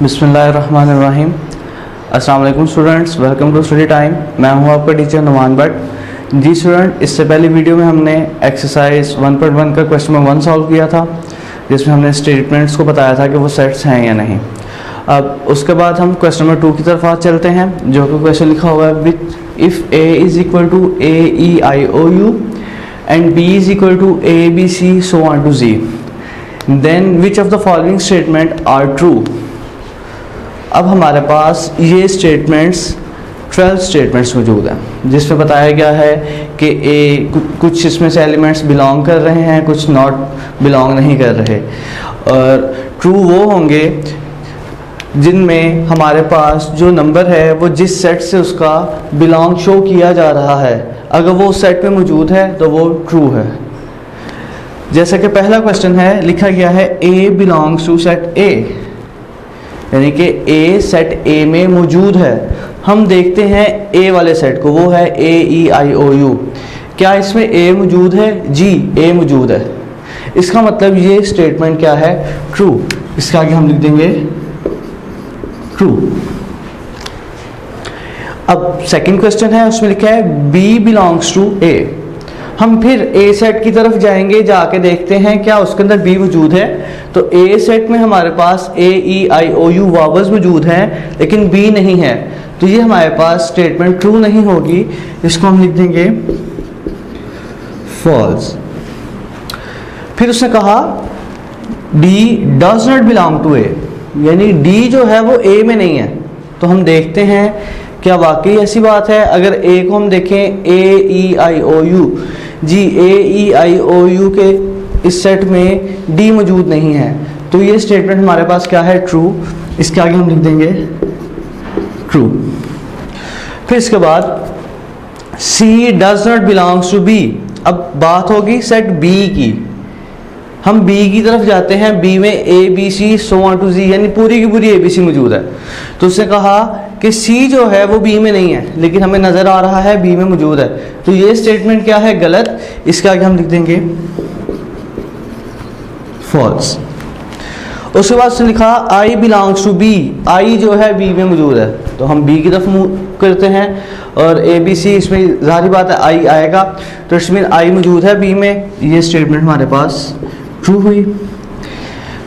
बिस्मिल्लाहिर्रहमानिर्रहीम। अस्सलाम वालेकुम students, welcome to study time. मैं हूं आपका टीचर नुमान भट्ट। जी स्टूडेंट, इससे पहले वीडियो में हमने एक्सरसाइज 1.1 का क्वेश्चन नंबर 1 सॉल्व किया था, जिसमें हमने स्टेटमेंट्स को बताया था कि वो सेट्स हैं या नहीं। अब उसके बाद हम क्वेश्चन नंबर 2 की तरफ आज चलते हैं, जो कि क्वेश्चन लिखा हुआ है which if A is equal to A E I O U and B is equal to A B C so on to G, then which of the following statement are true. अब हमारे पास ये statements 12 statements मौजूद हैं, जिसमें बताया गया है कि ए कुछ इसमें से एलिमेंट्स बिलोंग कर रहे हैं, कुछ नॉट बिलोंग नहीं कर रहे। और ट्रू वो होंगे जिनमें हमारे पास जो नंबर है वो जिस सेट से उसका बिलोंग शो किया जा रहा है, अगर वो उस सेट में मौजूद है तो वो ट्रू है। जैसा कि पहला क्वेश्चन है, लिखा गया है ए बिलोंग्स टू सेट ए, यानी कि ए सेट ए में मौजूद है। हम देखते हैं ए वाले सेट को, वो है ए ई आई ओ यू। क्या इसमें ए मौजूद है? जी, ए मौजूद है। इसका मतलब ये स्टेटमेंट क्या है? ट्रू। इसके आगे हम लिख देंगे ट्रू। अब सेकंड क्वेश्चन है, उसमें लिखा है बी बिलोंग्स टू ए। हम फिर ए सेट की तरफ जाएंगे, जाके देखते हैं क्या उसके अंदर बी मौजूद है। तो ए सेट में हमारे पास ए E I O you vowels मौजूद हैं, लेकिन बी नहीं है, तो ये हमारे पास स्टेटमेंट ट्रू नहीं होगी। इसको हम लिख देंगे फॉल्स। फिर उसने कहा D does not belong to A, यानी डी जो है वो ए में नहीं है। तो हम देखते हैं क्या वाकई ऐसी बात है। अगर ए को हम देखें, ए E I O you, ji A E I O you के इस सेट में डी मौजूद नहीं है, तो ये स्टेटमेंट हमारे पास क्या है? ट्रू। इसके आगे हम लिख देंगे ट्रू। फिर इसके बाद C does not belongs to B. अब बात होगी सेट बी की। हम बी की तरफ जाते हैं, बी में A B C so on to G, यानी पूरी की पूरी ए बी सी मौजूद है। तो उसने कहा कि सी जो है वो बी में नहीं है, लेकिन हमें नजर आ रहा है बी में मौजूद है, तो ये स्टेटमेंट क्या है? गलत। इसके आगे हम लिख देंगे फॉल्स। उसके बाद उसने लिखा आई बिलोंग्स टू बी। आई जो है बी में मौजूद है, तो हम बी की तरफ मूव करते हैं, और ए बी सी इसमें जाहिर बात है आई आएगा, तो इसमें आई मौजूद है बी में। ये स्टेटमेंट हमारे पास ट्रू हुई।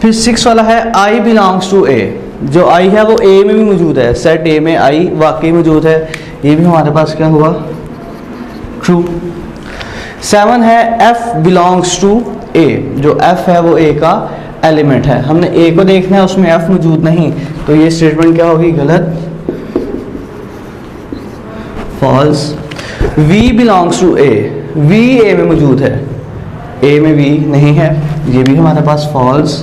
फिर 6 वाला है आई बिलोंग्स टू ए। जो आई है वो ए में भी मौजूद है, सेट ए में आई वाकई मौजूद है, ये भी हमारे पास क्या हुआ? ट्रू। 7 है एफ बिलोंग्स टू ए। जो एफ है वो ए का एलिमेंट है। हमने ए को देखना है, उसमें एफ मौजूद नहीं, तो ये स्टेटमेंट क्या होगी? गलत, false. We belongs to A. We A में मौजूद है, ए में वी नहीं है, ये भी हमारे पास फॉल्स।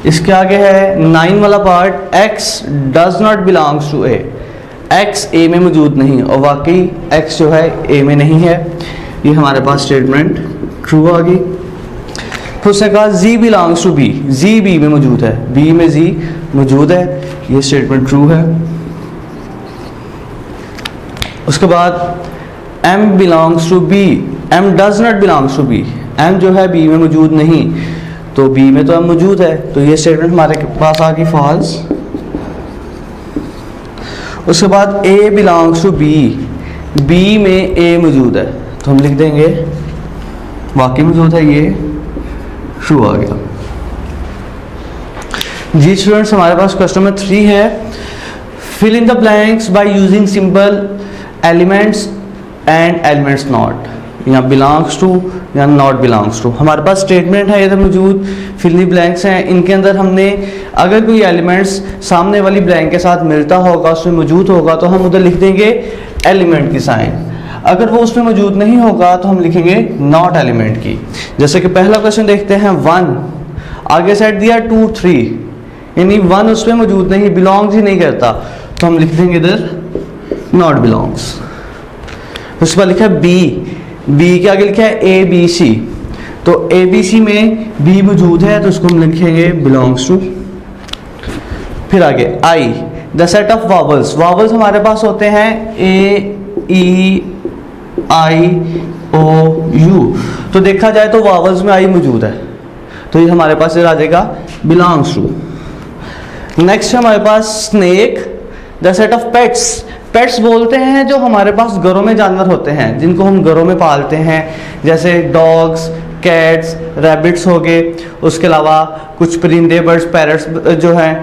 इसके आगे है 9 वाला part, x does not belongs to A. x A में मौजूद नहीं, और वाकई x जो है ए में नहीं है, ये हमारे पास स्टेटमेंट ट्रू आ गई। फिर उसने कहा z belongs to b। z b में मौजूद है, b में z मौजूद है, ये स्टेटमेंट ट्रू है। उसके बाद m belongs to b। m does not belongs to b। m जो है b में मौजूद नहीं, तो b में तो m मौजूद है, तो ये स्टेटमेंट हमारे पास आ गई फॉल्स। उसके बाद a belongs to b। b में a मौजूद है, तो हम लिख देंगे वाकई मौजूद है, ये ट्रू आ गया। जी स्टूडेंट्स, हमारे पास क्वेश्चन नंबर 3 है, fill in the blanks by using simple elements and elements not, या बिलोंग्स टू या नॉट बिलोंग्स टू। हमारे पास स्टेटमेंट है इधर मौजूद, फिल इन ब्लैंक्स हैं, इनके अंदर हमने अगर कोई एलिमेंट्स सामने वाली ब्लैंक के साथ मिलता होगा, उसमें मौजूद होगा, तो हम उधर लिख देंगे एलिमेंट की साइन। अगर वो उसमें मौजूद नहीं होगा तो हम लिखेंगे नॉट एलिमेंट की। जैसे कि पहला क्वेश्चन देखते हैं, 1 आगे सेट दिया 2 3, यानी 1 उसमें मौजूद नहीं, बिलोंग्स ही नहीं करता, तो हम लिख देंगे इधर नॉट बिलोंग्स। उसके बाद लिखा है बी के आगे लिखा है ए बी सी, तो ए बी सी में बी मौजूद है, तो उसको हम लिखेंगे बिलोंग्स टू। फिर आगे आई, the set of vowels. Vowels हमारे पास होते हैं ए ई आई ओ यू, तो देखा जाए तो वावल्स में आई मौजूद है, तो ये हमारे पास आ जाएगा बिलोंग्स टू। नेक्स्ट हमारे पास snake, the set of pets. Pets बोलते हैं जो हमारे पास घरों में जानवर होते हैं, जिनको हम घरों में पालते हैं, जैसे डॉग्स, कैट्स, रैबिट्स हो गए। उसके अलावा कुछ परिंदे, बर्ड्स, पैरट्स जो हैं,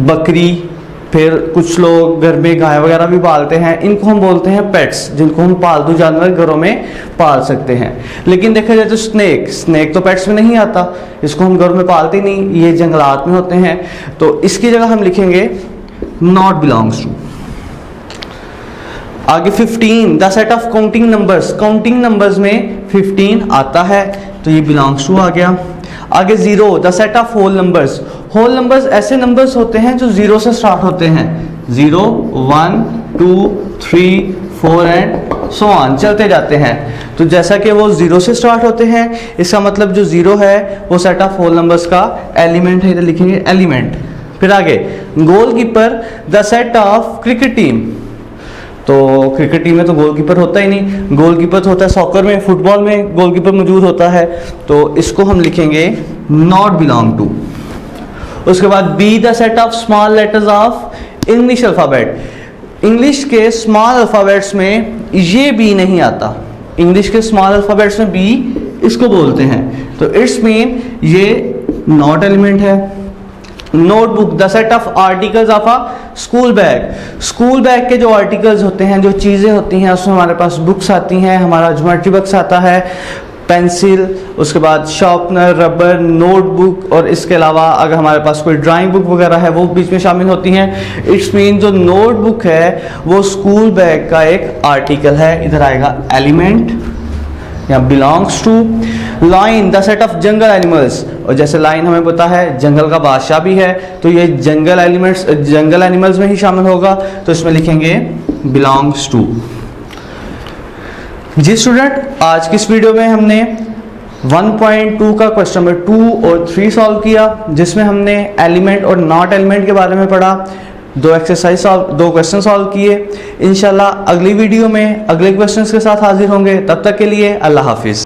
बकरी, फिर कुछ लोग घर में गाय वगैरह भी पालते हैं। इनको हम बोलते हैं पेट्स, जिनको हम पालतू जानवर घरों में पाल सकते हैं। लेकिन देखा जाए तो स्नेक तो पेट्स में नहीं आता, इसको हम घर में पालते नहीं, ये जंगलात में होते हैं। तो इसकी जगह हम लिखेंगे नॉट बिलोंग्स टू। आगे 15, the set of counting numbers. Counting numbers में 15 आता है, तो ये बिलोंग्स टू आ गया। आगे 0, the set of whole numbers. Whole numbers ऐसे नंबर्स होते हैं जो 0 से स्टार्ट होते हैं। 0, 1, 2, 3, 4 एंड सो ऑन, चलते जाते हैं। तो जैसा कि वो 0 से स्टार्ट होते हैं, इसका मतलब जो 0 है वो सेट ऑफ होल नंबर्स का एलिमेंट है, इधर लिखेंगे एलिमेंट। फिर आगे goalkeeper, the set of cricket team. तो क्रिकेट टीम में तो गोलकीपर होता ही नहीं, गोलकीपर तो होता है सॉकर में, फुटबॉल में गोलकीपर मौजूद होता है, तो इसको हम लिखेंगे नॉट बिलोंग टू। उसके बाद B, the set of small letters of English alphabet. English के स्मॉल अल्फ़ाबेट्स में ये बी नहीं आता, इंग्लिश के स्मॉल अल्फ़ाबेट्स में बी इसको बोलते हैं, तो इट्स मीन ये नॉट एलिमेंट है। Notebook, the set of articles of a school bag. School bag के जो आर्टिकल्स होते हैं, जो चीज़ें होती हैं, उसमें हमारे पास बुक्स आती हैं, हमारा ज्योमेट्री बॉक्स आता है, पेंसिल, उसके बाद शार्पनर, रबर, नोटबुक, और इसके अलावा अगर हमारे पास कोई ड्राइंग बुक वगैरह है वो बीच में शामिल होती हैं। इट्स मीन जो नोटबुक है वो स्कूल बैग का एक आर्टिकल है, इधर आएगा एलिमेंट या belongs to. Lion, the set of jungle animals. और जैसे लाइन हमें पता है जंगल का बादशाह भी है, तो ये जंगल एनिमल्स में ही शामिल होगा, तो इसमें लिखेंगे बिलोंग्स टू। जी स्टूडेंट, आज की इस वीडियो में हमने 1.2 का क्वेश्चन नंबर 2 और 3 सॉल्व किया, जिसमें हमने एलिमेंट और नॉट एलिमेंट के बारे में पढ़ा, 2 क्वेश्चन सॉल्व किए। इंशाल्लाह अगली वीडियो में अगले क्वेश्चंस के साथ हाजिर होंगे, तब तक के लिए अल्लाह हाफिज़।